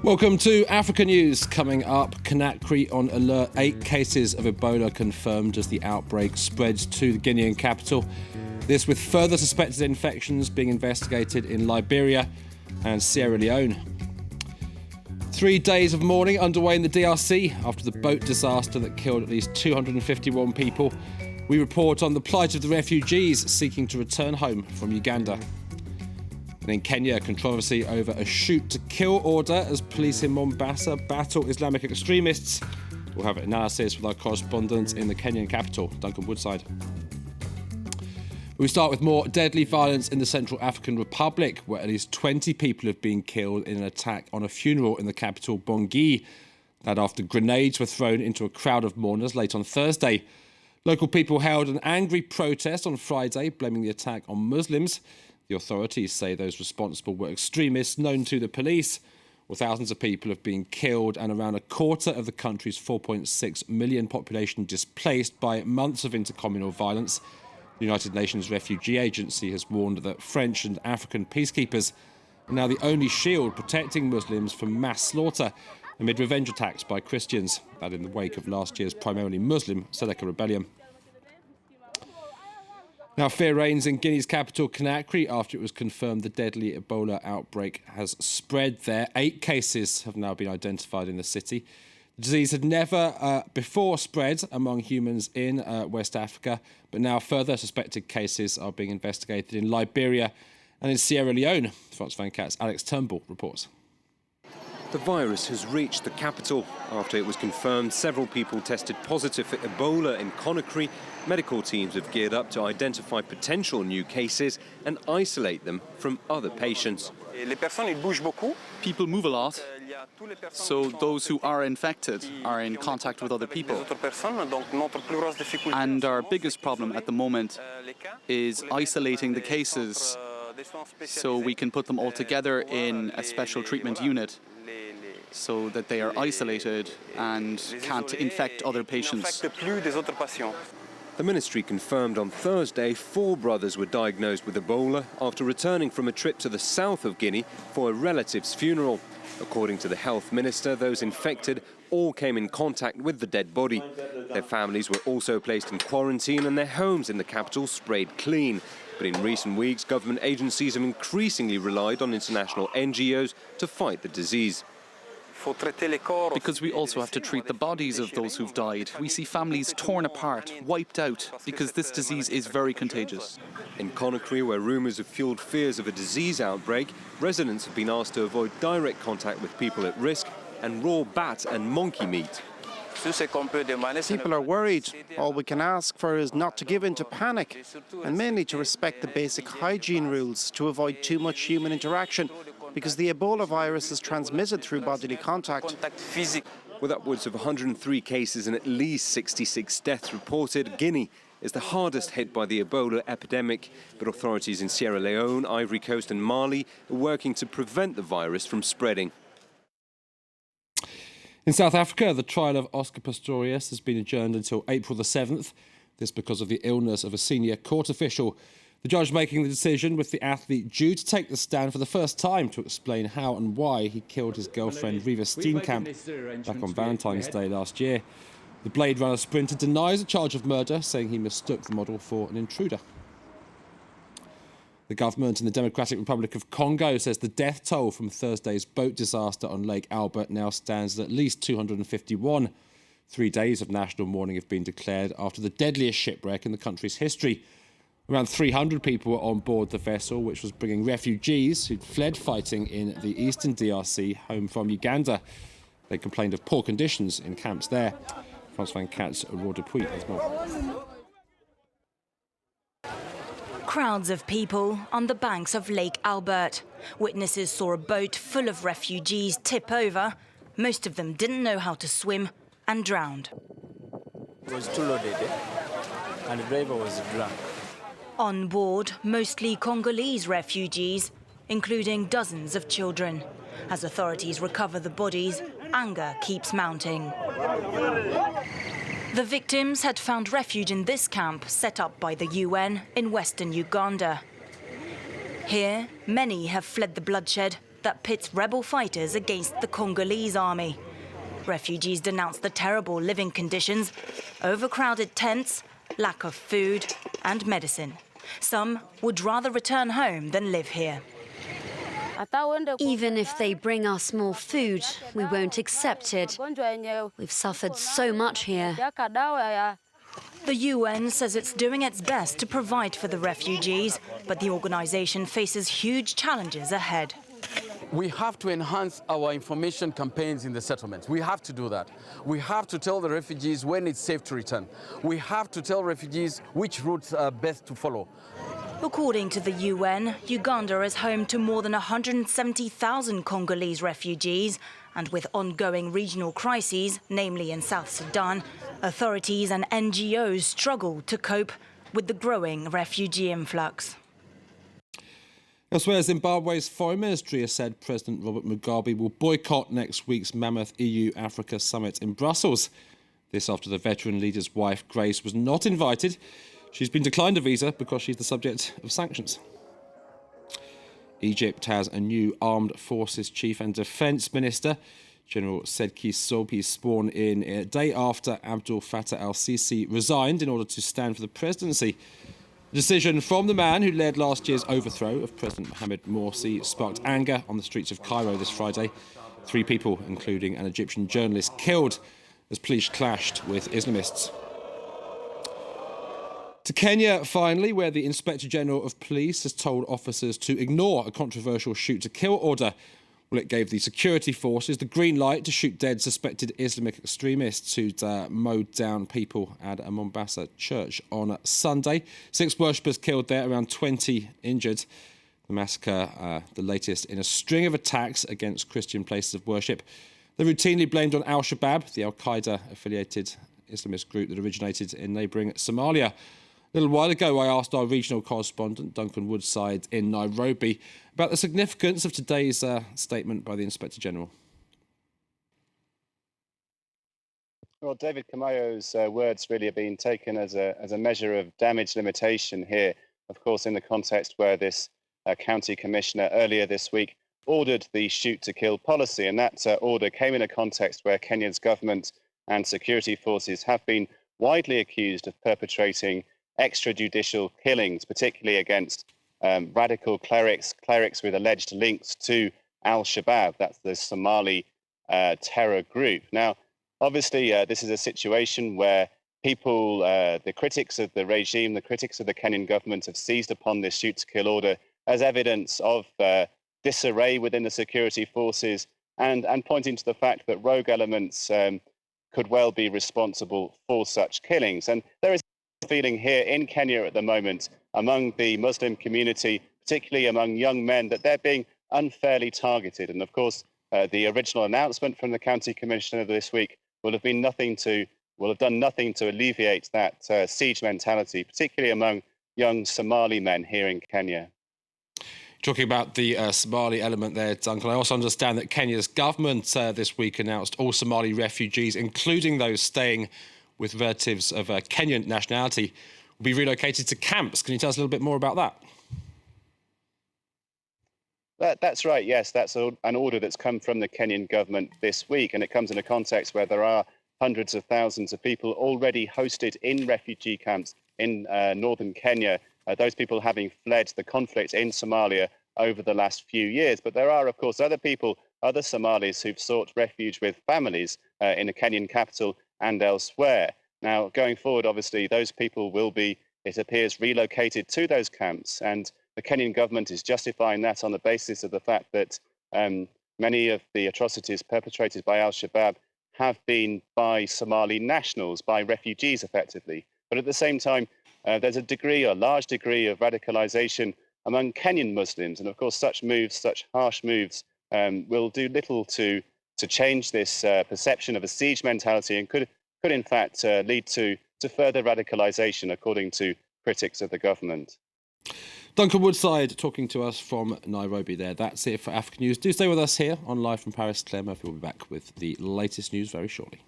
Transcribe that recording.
Welcome to Africa News. Coming up, Conakry on alert. 8 cases of Ebola confirmed as the outbreak spreads to the Guinean capital. This with further suspected infections being investigated in Liberia and Sierra Leone. 3 days of mourning underway in the DRC after the boat disaster that killed at least 251 people. We report on the plight of the refugees seeking to return home from Uganda. And in Kenya, controversy over a shoot-to-kill order as police in Mombasa battle Islamic extremists. We'll have analysis with our correspondent in the Kenyan capital, Duncan Woodside. We start with more deadly violence in the Central African Republic, where at least 20 people have been killed in an attack on a funeral in the capital, Bangui. That after grenades were thrown into a crowd of mourners late on Thursday. Local people held an angry protest on Friday, blaming the attack on Muslims. The authorities say those responsible were extremists known to the police. Well, thousands of people have been killed and around a quarter of the country's 4.6 million population displaced by months of intercommunal violence. The United Nations Refugee Agency has warned that French and African peacekeepers are now the only shield protecting Muslims from mass slaughter amid revenge attacks by Christians. That in the wake of last year's primarily Muslim Seleka rebellion. Now, fear reigns in Guinea's capital, Conakry, after it was confirmed the deadly Ebola outbreak has spread there. 8 cases have now been identified in the city. The disease had never before spread among humans in West Africa, but now further suspected cases are being investigated in Liberia and in Sierra Leone. France 24's Alex Turnbull reports. The virus has reached the capital. After it was confirmed several people tested positive for Ebola in Conakry, medical teams have geared up to identify potential new cases and isolate them from other patients. People move a lot, so those who are infected are in contact with other people. And our biggest problem at the moment is isolating the cases so we can put them all together in a special treatment unit, so that they are isolated and can't infect other patients. The ministry confirmed on Thursday 4 brothers were diagnosed with Ebola after returning from a trip to the south of Guinea for a relative's funeral. According to the health minister, those infected all came in contact with the dead body. Their families were also placed in quarantine and their homes in the capital sprayed clean. But in recent weeks, government agencies have increasingly relied on international NGOs to fight the disease. Because we also have to treat the bodies of those who've died. We see families torn apart, wiped out, because this disease is very contagious. In Conakry, where rumours have fueled fears of a disease outbreak, residents have been asked to avoid direct contact with people at risk and raw bat and monkey meat. People are worried. All we can ask for is not to give in to panic and mainly to respect the basic hygiene rules to avoid too much human interaction, because the Ebola virus is transmitted through bodily contact. With upwards of 103 cases and at least 66 deaths reported, Guinea is the hardest hit by the Ebola epidemic. But authorities in Sierra Leone, Ivory Coast and Mali are working to prevent the virus from spreading. In South Africa, the trial of Oscar Pistorius has been adjourned until April the 7th. This because of the illness of a senior court official. The judge making the decision with the athlete due to take the stand for the first time to explain how and why he killed his girlfriend Riva Steenkamp back on Valentine's Day last year. The Blade Runner sprinter denies a charge of murder, saying he mistook the model for an intruder. The government in the Democratic Republic of Congo says the death toll from Thursday's boat disaster on Lake Albert now stands at least 251. 3 days of national mourning have been declared after the deadliest shipwreck in the country's history. Around 300 people were on board the vessel, which was bringing refugees who'd fled fighting in the eastern DRC home from Uganda. They complained of poor conditions in camps there. France 24's Aurore Dupuy has more. Crowds of people on the banks of Lake Albert. Witnesses saw a boat full of refugees tip over. Most of them didn't know how to swim and drowned. It was too loaded, and the driver was drunk. On board, mostly Congolese refugees, including dozens of children. As authorities recover the bodies, anger keeps mounting. The victims had found refuge in this camp set up by the UN in western Uganda. Here, many have fled the bloodshed that pits rebel fighters against the Congolese army. Refugees denounce the terrible living conditions, overcrowded tents, lack of food and medicine. Some would rather return home than live here. Even if they bring us more food, we won't accept it. We've suffered so much here. The UN says it's doing its best to provide for the refugees, but the organisation faces huge challenges ahead. We have to enhance our information campaigns in the settlements. We have to do that. We have to tell the refugees when it's safe to return. We have to tell refugees which routes are best to follow. According to the UN, Uganda is home to more than 170,000 Congolese refugees, and with ongoing regional crises, namely in South Sudan, authorities and NGOs struggle to cope with the growing refugee influx. Elsewhere, Zimbabwe's foreign ministry has said President Robert Mugabe will boycott next week's mammoth EU-Africa summit in Brussels. This after the veteran leader's wife, Grace, was not invited. She's been declined a visa because she's the subject of sanctions. Egypt has a new armed forces chief and defence minister. General Sedki Sobhi sworn in a day after Abdel Fattah al-Sisi resigned in order to stand for the presidency. The decision from the man who led last year's overthrow of President Mohamed Morsi sparked anger on the streets of Cairo this Friday. 3 people, including an Egyptian journalist, killed as police clashed with Islamists. To Kenya, finally, where the Inspector General of Police has told officers to ignore a controversial shoot-to-kill order. Well, it gave the security forces the green light to shoot dead suspected Islamic extremists who'd mowed down people at a Mombasa church on Sunday. 6 worshippers killed there, around 20 injured. The massacre, the latest in a string of attacks against Christian places of worship. They're routinely blamed on al-Shabaab, the al-Qaeda-affiliated Islamist group that originated in neighbouring Somalia. A little while ago, I asked our regional correspondent, Duncan Woodside, in Nairobi, about the significance of today's statement by the Inspector General. Well, David Kamayo's words really have been taken as a measure of damage limitation here, of course, in the context where this county commissioner earlier this week ordered the shoot-to-kill policy. And that order came in a context where Kenya's government and security forces have been widely accused of perpetrating extrajudicial killings, particularly against radical clerics with alleged links to al-Shabaab, that's the Somali terror group. Now, obviously, this is a situation where people, the critics of the regime, the critics of the Kenyan government have seized upon this shoot-to-kill order as evidence of disarray within the security forces and pointing to the fact that rogue elements could well be responsible for such killings. And there is feeling here in Kenya at the moment among the Muslim community, particularly among young men, that they're being unfairly targeted. And of course, the original announcement from the county commissioner this week will have done nothing to alleviate that siege mentality, particularly among young Somali men here in Kenya. Talking about the Somali element there, Duncan, I also understand that Kenya's government this week announced all Somali refugees, including those staying with relatives of Kenyan nationality, will be relocated to camps. Can you tell us a little bit more about that? That's right, yes. That's an order that's come from the Kenyan government this week, and it comes in a context where there are hundreds of thousands of people already hosted in refugee camps in northern Kenya, those people having fled the conflict in Somalia over the last few years. But there are, of course, other Somalis who've sought refuge with families in the Kenyan capital and elsewhere. Now, going forward, obviously, those people will be, it appears, relocated to those camps. And the Kenyan government is justifying that on the basis of the fact that many of the atrocities perpetrated by al-Shabaab have been by Somali nationals, by refugees, effectively. But at the same time, there's a large degree of radicalization among Kenyan Muslims. And of course, such harsh moves, will do little to change this perception of a siege mentality and could in fact lead to further radicalization, according to critics of the government. Duncan Woodside talking to us from Nairobi there. That's it for African News. Do stay with us here on Live from Paris. Claire Murphy will be back with the latest news very shortly.